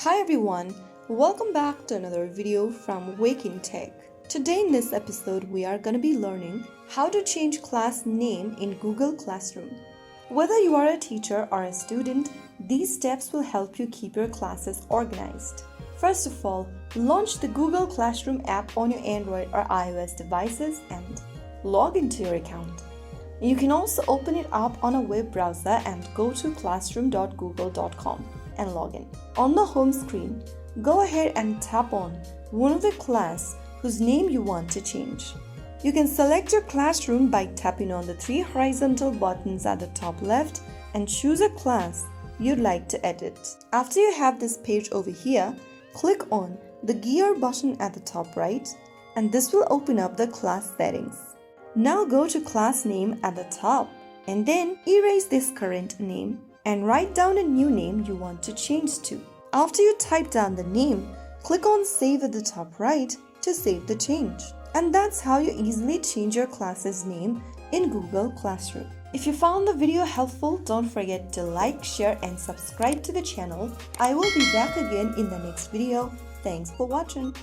Hi everyone, welcome back to another video from Wake&Tech. Today in this episode we are going to be learning how to change class name in Google Classroom. Whether you are a teacher or a student, these steps will help you keep your classes organized. First of all, launch the Google Classroom app on your Android or iOS devices and log into your account. You can also open it up on a web browser and go to classroom.google.com and log in. On the home screen, go ahead and tap on one of the class whose name you want to change. You can select your classroom by tapping on the three horizontal buttons at the top left and choose a class you'd like to edit. After you have this page over here, click on the gear button at the top right and this will open up the class settings. Now go to class name at the top and then erase this current name and write down a new name you want to change to. After you type down the name, click on Save at the top right to save the change. And that's how you easily change your class's name in Google Classroom. If you found the video helpful, don't forget to like, share and subscribe to the channel. I will be back again in the next video. Thanks for watching.